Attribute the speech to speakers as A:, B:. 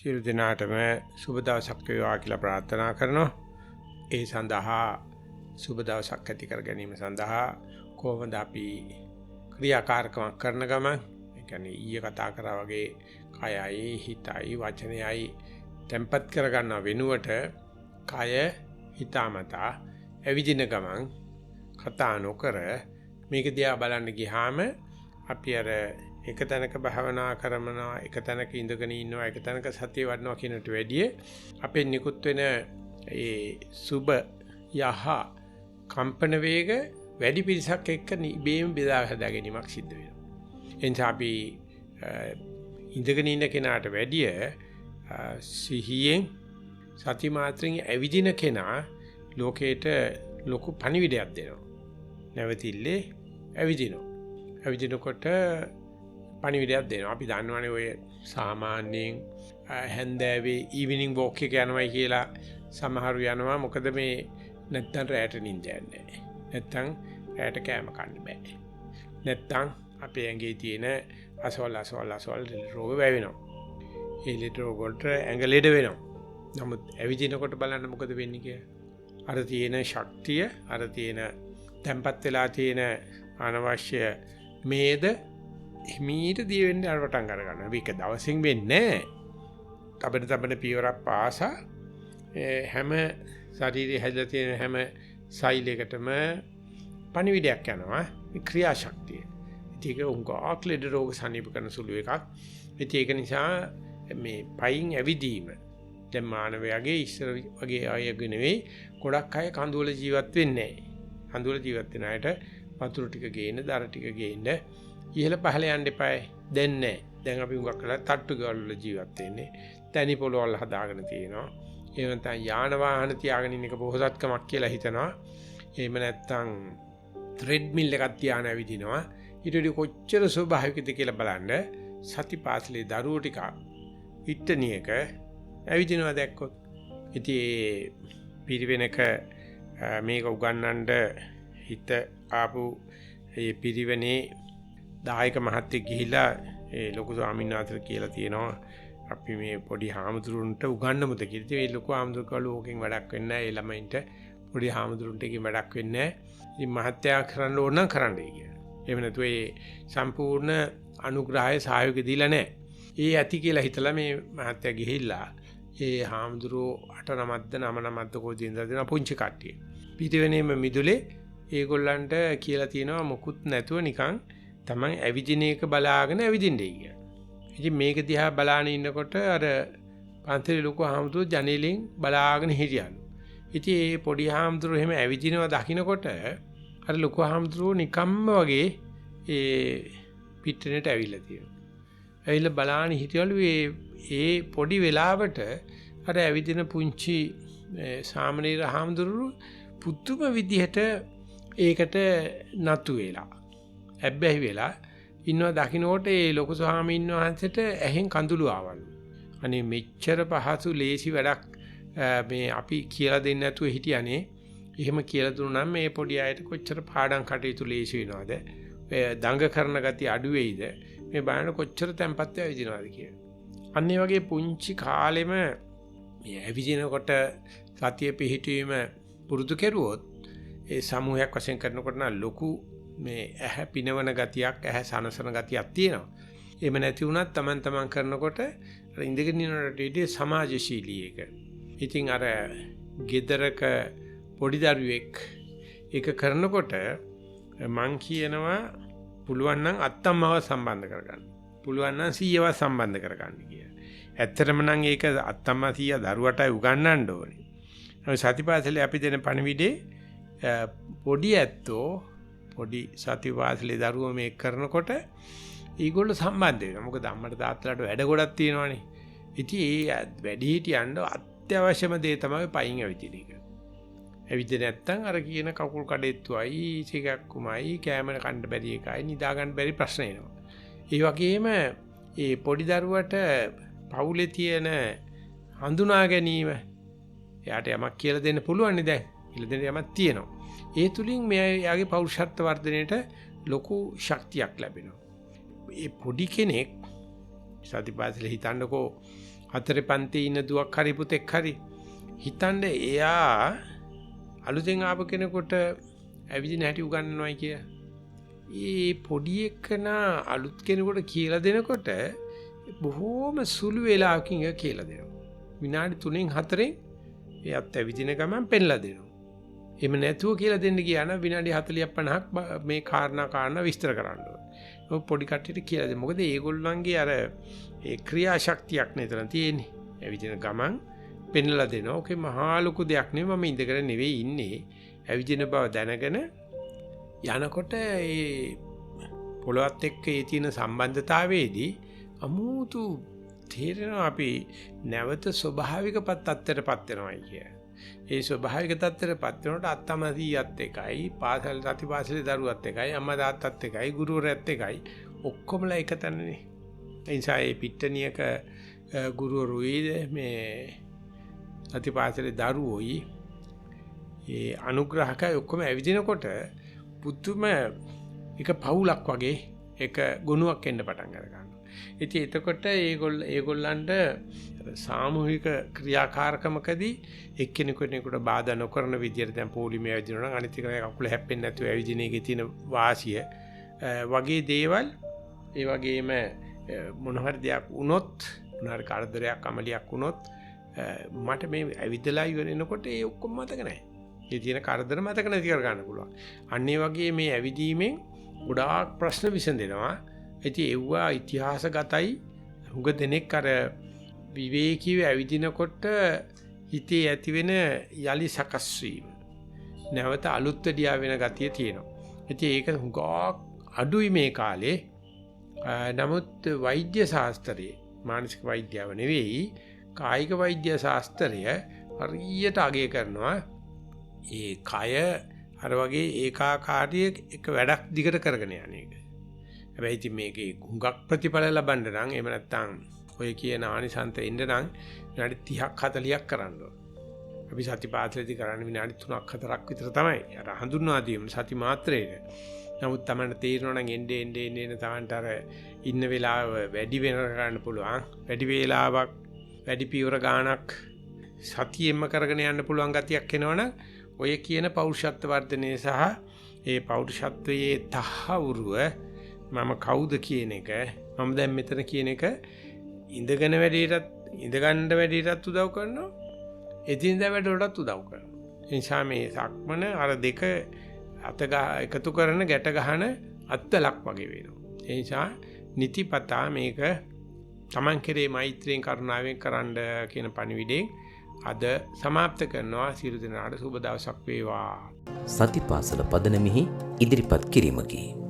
A: සියලු දෙනාටම සුබ දවසක් වේවා කියලා ප්‍රාර්ථනා කරනවා. ඒ සඳහා සුබ දවසක් ඇති කර ගැනීම සඳහා කොහොමද අපි ක්‍රියාකාරකම් කරන ගමන් ඒ කියන්නේ ඊයේ කතා කරා වගේ කයයි හිතයි වචනයයි tempat කර ගන්න වෙනුවට කය හිතාමතා ඇවිදින ගමන් කතා නොකර මේක දිහා බලන්න ගියාම අපි අර එක තැනක භාවනා කරනවා එක තැනක ඉඳගෙන ඉන්නවා එක තැනක සතිය වඩනවා කියනට වැඩිය අපේ නිකුත් වෙන ඒ සුබ යහ කම්පන වේග වැඩි පිරිසක් එක්ක ඉබේම බෙදා හදා ගැනීමක් සිද්ධ වෙනවා. එනිසා අපි ඉඳගෙන ඉන්න කෙනාට වැඩිය සිහියෙන් සති මාත්‍රෙන් ඇවිදින කෙනා ලෝකේට ලොකු පණිවිඩයක් දෙනවා. නැවතිල්ලේ ඇවිදිනවා. ඇවිදිනකොට පණිවිඩයක් දෙනවා. අපි දන්නවනේ ඔය සාමාන්‍යයෙන් හැන්දෑවේ ඊවිනිං වොක් එක යනවායි කියලා සමහරු යනවා. මොකද මේ නැත්තම් රැට නිින්ද යන්නේ නැහැ. නැත්තම් රැට කෑම කන්න බෑ. නැත්තම් අපේ ඇඟේ තියෙන අසවල් රෝග වැවෙනවා. ඒ ලෙඩ රෝග වලට ඇඟ ලෙඩ වෙනවා. නමුත් ඇවිදිනකොට බලන්න මොකද වෙන්නේ කියලා. අර තියෙන ශක්තිය, අර තියෙන tempat වෙලා තියෙන අනවශ්‍ය මේද හිමීට දී වෙන්නේ අර පටන් අර ගන්නවා. මේක දවසින් වෙන්නේ නැහැ. තබන පියවරක් පාසා හැම ශරීරයේ හැදලා තියෙන හැම සෛලයකටම පණිවිඩයක් යනවා. මේ ක්‍රියාශක්තිය. ඒක උංගාක් ලෙඩ රෝග සනීප කරන සුළු එකක්. ඒක නිසා මේ පයින් ඇවිදීම දැන් මානවයාගේ ඉස්සර වගේ අයගේ නෙවෙයි ගොඩක් අය කඳුවල ජීවත් වෙන්නේ නැහැ. කඳුවල ජීවත් වෙන අයට වතුර ටික ගේන්න, දර ටික ගේන්න ඉහළ පහළ යන්න එපායි. දැන් නැහැ. දැන් අපි උඟක් කරලා තට්ටු ගාවල් වල ජීවත් වෙන්නේ. තනි පොළවල් හදාගෙන තියෙනවා. එහෙම නැත්නම් යාන වාහන තියාගෙන ඉන්න එක බොහෝසත්කමක් කියලා හිතනවා. එහෙම නැත්නම් ත්‍රෙඩ් මිල් එකක් තියාන ඇවිදිනවා. ඊට වඩා කොච්චර ස්වභාවිකද කියලා බලන්න සතිපාසලේ දරුවෝ ටික ඉට්ටනියක ඇවිදිනවා දැක්කොත්. ඉතින් ඒ පිරිවෙනක මේක උගන්වන්න හිත ආපු ඒ පිරිවෙනේ දායක මහත්තයෙක් ගිහිලා ඒ ලොකු ස්වාමීන් වහන්සේ කියලා තියෙනවා අපි මේ පොඩි හාමුදුරුවන්ට උගන්වමුද කියලා. ඒ ලොකු හාමුදුරුවෝ කළු ඕකෙන් වැඩක් වෙන්නේ නැහැ. ඒ ළමයින්ට පොඩි හාමුදුරුවන්ට එකකින් වැඩක් වෙන්නේ නැහැ. ඉතින් මහත්තයා කරන්න ඕන නම් කරන්නයි කියලා. එහෙම නැතු ඒ සම්පූර්ණ අනුග්‍රහය සහයෝගය දීලා නැහැ. ඒ ඇති කියලා හිතලා මේ මහත්තයා ගිහිල්ලා ඒ හාමුදුරුවෝ 8 9ද කොහොදින්ද දෙන පුංචි කට්ටිය. පිටිවෙනේම මිදුලේ ඒගොල්ලන්ට කියලා තියෙනවා මොකුත් නැතුව නිකන් තමන් ඇවිදින එක බලාගෙන ඇවිදින්නයි කියලා. ඉතින් මේක දිහා බලාගෙන ඉන්නකොට අර පන්සලේ ලොකු හාමුදුරුවෝ ජනේලෙන් බලාගෙන හිටියලු. ඉතින් ඒ පොඩි හාමුදුරුවෝ එහෙම ඇවිදිනවා දකින්නකොට අර ලොකු හාමුදුරුවෝ නිකම්ම වගේ ඒ පිටරේට ඇවිල්ලා තියෙනවා. ඇවිල්ලා බලාගෙන හිටියලු ඒ පොඩි වෙලාවට අර ඇවිදින පුංචි සාමණේර හාමුදුරුවෝ පුදුම විදිහට ඒකට නතු වෙලා ඇබ්බැහි වෙලා ඉන්නවා දකින්නකොට ඒ ලොකු ස්වාමීන් වහන්සේට ඇහෙන් කඳුළු ආවලු. අනේ මෙච්චර පහසු ලේසි වැඩක් මේ අපි කියලා දෙන්නේ නැතුව හිටියානේ. එහෙම කියලා දුන්නා නම් මේ පොඩි අයට කොච්චර පාඩම් කටයුතු ලේසි වෙනවද? දඟ කරන ගතිය අඩු වෙයිද? මේ බලන්න කොච්චර tempත් ඇවිදිනවද කියලා. අන්න ඒ වගේ පුංචි කාලෙම මේ ඇවිදිනකොට සතිය පිහිටීම පුරුදු කෙරුවොත් ඒ සමූහයක් වශයෙන් කරනකොට නම් ලොකු මේ ඇහැ පිනවන ගතියක් ඇහැ සනසන ගතියක් තියෙනවා. එහෙම නැති වුණත් Taman කරනකොට අර ඉඳගෙන ඉන්නට සමාජශීලී එක. ඉතින් අර ගෙදරක පොඩි දරුවෙක් ඒක කරනකොට මං කියනවා පුළුවන් නම් අත්තම්මව සම්බන්ධ කරගන්න. පුළුවන් නම් සීයව සම්බන්ධ කරගන්න කියලා. ඇත්තටම නම් ඒක අත්තම්මා සීයා දරුවටයි උගන්වන්න ඕනේ. අපි සතිපාසලේ අපි දෙන පණිවිඩේ පොඩි ඇත්තෝ පොඩි සතිපාසලේ දරුවෝ මේක කරනකොට ඊගොල්ලෝ සම්බන්ධ වෙනවා. මොකද අම්මට තාත්තලාට වැඩ ගොඩක් තියෙනවානේ. ඉතින් ඒ වැඩි හිටියන්ට අත්‍යවශ්‍යම දේ තමයි පයින් ඇවිදින එක. ඇවිදින්න නැත්නම් අර කියන කකුල් කඩෙත්තුවයි සිගක්කුමයි කැමර කන්න බැරි එකයි නිදා ගන්න බැරි ප්‍රශ්න එනවා. ඒ වගේම ඒ පොඩි දරුවට පවුලේ තියෙන හඳුනා ගැනීම එයාට යමක් කියලා දෙන්න පුළුවන් නේ දැන්. කියලා දෙන්න යමක් තියෙනවා. ඒ තුලින් මෙයාගේ පෞරුෂත්ව වර්ධනයට ලොකු ශක්තියක් ලැබෙනවා. ඒ පොඩි කෙනෙක් සතිපාසලේ හිතන්නකෝ හතරේ පන්ති ඉන්න දුවක් හරි පුතෙක් හරි හිතන්නේ එයා අලුතෙන් ආපු කෙනෙකුට ඇවිදින හැටි උගන්වනවායි කිය. ඒ පොඩි එකන අලුත් කෙනෙකුට කියලා දෙනකොට බොහෝම සුළු වෙලාවකින් ඒක කියලා දෙනවා. විනාඩි 3න් 4න් එයාත් ඇවිදින ගමන් පෙන්ලා දෙනවා. එහෙම නැතුව කියලා දෙන්න ගියා නම් විනාඩි 40ක් 50ක් මේ කාරණා විස්තර කරන්න ඕනේ. පොඩි කට්ටියට කියලා දෙන්න. මොකද ඒගොල්ලන්ගේ අර ඒ ක්‍රියාශක්තියක් නේතර තියෙන්නේ. ඇවිදින ගමන් පෙන්ලා දෙනවා. ඕකේ මහා ලොකු දෙයක් නෙවෙයි. මම ඉඳගෙන නෙවෙයි ඉන්නේ. ඇවිදින බව දැනගෙන යනකොට ඒ පොළොවත් එක්ක ඒ තියෙන සම්බන්ධතාවයේදී අමුතු තේරෙනවා අපි නැවත ස්වභාවික තත්ත්වයටපත් වෙනවායි කිය. ඒ ස්වභාවික තත්ත්වයටපත් වෙනකොට අත්තමදීයත් එකයි, පාසල් සතිපාසලේ දරුවත් එකයි, අම්මා තාත්තත් එකයි, ගුරුවරයාත් එකයි ඔක්කොමලා එක තැනනේ. ඒ නිසා මේ පිට්ටනියක ගුරුවරුයි මේ සතිපාසලේ දරුවෝයි ඒ අනුග්‍රහකයි ඔක්කොම ඇවිදිනකොට පුදුම එක පවුලක් වගේ එක ගුණයක් එන්න පටන් ගන්නවා. ඉතින් එතකොට ඒගොල්ලන්ට සාමූහික ක්‍රියාකාරකමකදී එක්කෙනෙකුට බාධා නොකරන විදියට දැන් පොලිමේ ඇවිදිනවා නම් අනිත් එක කකුල හැප්පෙන්නේ නැතුව ඇවිදින එකේ තියෙන වාසිය වගේ දේවල් ඒ වගේම මොන හරි දෙයක් වුණොත් මොන හරි කරදරයක් අමලියක් වුණොත් මට මේ ඇවිදලා ඉවරනකොට ඒ ඔක්කොම මතක නැහැ. ඒ තියෙන කරදර මතක නැති කර ගන්න පුළුවන්. අන්න ඒ වගේ මේ ඇවිදීමෙන් ගොඩාක් ප්‍රශ්න විසඳෙනවා. ඉතින් ඒවා ඉතිහාසගතයි. හුඟ දෙනෙක් අර විවේකීව ඇවිදිනකොට හිතේ ඇතිවෙන යලි සකස් වීම. නැවත අලුත් දියා වෙන ගතිය තියෙනවා. ඉතින් ඒක හුඟක් අඩුයි මේ කාලේ. නමුත් වෛද්‍ය ශාස්ත්‍රයේ මානසික වෛද්‍යාව නෙවෙයි කායික වෛද්‍ය ශාස්ත්‍රය හරියට අගය කරනවා. ඒ කය අර වගේ ඒකාකාරී එක වැඩක් දිගට කරගෙන යන එක. හැබැයි ඉතින් මේකේ හුඟක් ප්‍රතිඵල ලබන්න නම් එහෙම නැත්නම් ඔය කියන ආනිසන්ත එන්න නම් විනාඩි 30ක් 40ක් කරන්න ඕන. අපි සතිපාසලේදී කරන්නේ විනාඩි 3ක් 4ක් විතර තමයි. අර හඳුන්වා දීම සති මාත්‍රේට. නමුත් Tamanට තේරෙනවා නම් එන්නේ Tamanට අර ඉන්න වෙලාව වැඩි වෙන කරන්න පුළුවන්. වැඩි වේලාවක් වැඩි පියවර ගාණක් සතියෙම කරගෙන යන්න පුළුවන් ගතියක් එනවනම් ඔය කියන පෞරුෂත්ව වර්ධනය සහ ඒ පෞරුෂත්වයේ තහවුරුව මම කවුද කියන එක මම දැන් මෙතන කියන එක ඉඳගෙන ඉඳගන්න වැඩේටත් උදව් කරනවා එදිනදා වැඩවලටත් උදව් කරනවා. ඒ නිසා මේ සක්මන අර දෙක එකතු කරන ගැට ගහන අත්තලක් වගේ වෙනවා. ඒ නිසා නිතිපතා මේක Taman කෙරේ මෛත්‍රියෙන් කරුණාවෙන් කරන්න කියන පණිවිඩයෙන් අද සමාප්ත කරනවා. සියලු දෙනාට සුබ දවසක් වේවා.
B: සතිපාසල පදනමෙහි ඉදිරිපත් කිරීමකි.